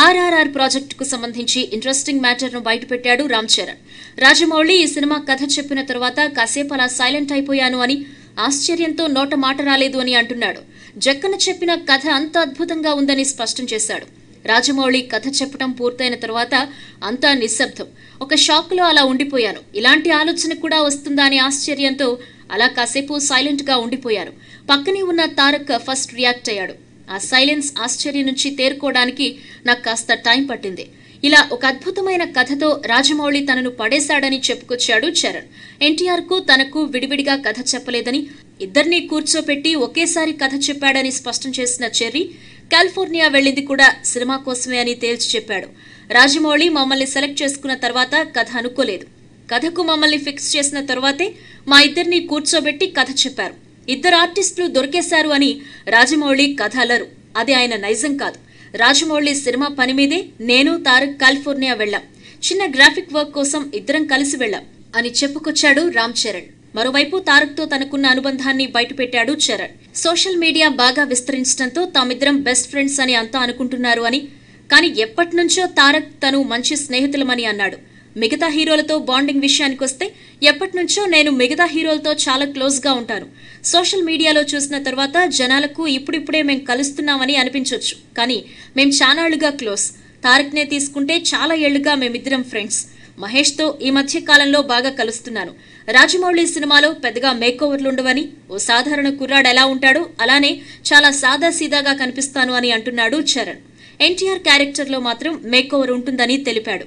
ఆర్ఆర్ఆర్ ప్రాజెక్టుకు సంబంధించి ఇంట్రెస్టింగ్ మ్యాటర్ను బయటపెట్టాడు రామ్ చరణ్. రాజమౌళి ఈ సినిమా కథ చెప్పిన తర్వాత కాసేపు అలా సైలెంట్ అయిపోయాను అని, ఆశ్చర్యంతో నోట మాట రాలేదు అని అంటున్నాడు. జక్కన చెప్పిన కథ అంత అద్భుతంగా ఉందని స్పష్టం చేశాడు. రాజమౌళి కథ చెప్పడం పూర్తయిన తర్వాత అంతా నిశ్శబ్దం. ఒక షాక్లో అలా ఉండిపోయాను. ఇలాంటి ఆలోచన కూడా వస్తుందా అని ఆశ్చర్యంతో అలా కాసేపు సైలెంట్గా ఉండిపోయాను. పక్కనే ఉన్న తారక్ ఫస్ట్ రియాక్ట్ అయ్యాడు. ఆ సైలెన్స్, ఆశ్చర్యం నుంచి తేరుకోవడానికి నాకు కాస్త టైం పట్టింది. ఇలా ఒక అద్భుతమైన కథతో రాజమౌళి తనను పడేశాడని చెప్పుకొచ్చాడు చరణ్. ఎన్టీఆర్కు తనకు విడివిడిగా కథ చెప్పలేదని, ఇద్దరినీ కూర్చోపెట్టి ఒకేసారి కథ చెప్పాడని స్పష్టం చేసిన చెర్రీ, కాలిఫోర్నియా వెళ్లింది కూడా సినిమా కోసమే అని తేల్చి చెప్పాడు. రాజమౌళి మమ్మల్ని సెలెక్ట్ చేసుకున్న తర్వాత కథ అనుకోలేదు. కథకు మమ్మల్ని ఫిక్స్ చేసిన తర్వాతే మా ఇద్దరిని కూర్చోబెట్టి కథ చెప్పారు. ఇద్దరు ఆర్టిస్టులు దొరికేశారు అని రాజమౌళి కథ అలరు. అది ఆయన నైజం కాదు. రాజమౌళి సినిమా పని మీదే నేను, తారక్ కాలిఫోర్నియా వెళ్లాం. చిన్న గ్రాఫిక్ వర్క్ కోసం ఇద్దరం కలిసి వెళ్లాం అని చెప్పుకొచ్చాడు రామ్ చరణ్. మరోవైపు తారక్తో తనకున్న అనుబంధాన్ని బయటపెట్టాడు చరణ్. సోషల్ మీడియా బాగా విస్తరించడంతో తామిద్దరం బెస్ట్ ఫ్రెండ్స్ అని అంతా అనుకుంటున్నారు అని, కానీ ఎప్పటినుంచో తారక్ తను మంచి స్నేహితులమని అన్నాడు. మిగతా హీరోలతో బాండింగ్ విషయానికొస్తే ఎప్పటినుంచో నేను మిగతా హీరోలతో చాలా క్లోజ్గా ఉంటాను. సోషల్ మీడియాలో చూసిన తర్వాత జనాలకు ఇప్పుడిప్పుడే మేం కలుస్తున్నామని అనిపించవచ్చు, కానీ మేం చానాళ్లుగా క్లోజ్. తారక్నే తీసుకుంటే చాలా ఏళ్లుగా మేమిద్దరం ఫ్రెండ్స్. మహేష్తో ఈ మధ్య కాలంలో బాగా కలుస్తున్నాను. రాజమౌళి సినిమాలో పెద్దగా మేకోవర్లుండవని, ఓ సాధారణ కుర్రాడు ఎలా ఉంటాడో అలానే చాలా సాదాసీదాగా కనిపిస్తాను అని అంటున్నాడు చరణ్. ఎన్టీఆర్ క్యారెక్టర్లో మాత్రం మేకోవర్ ఉంటుందని తెలిపాడు.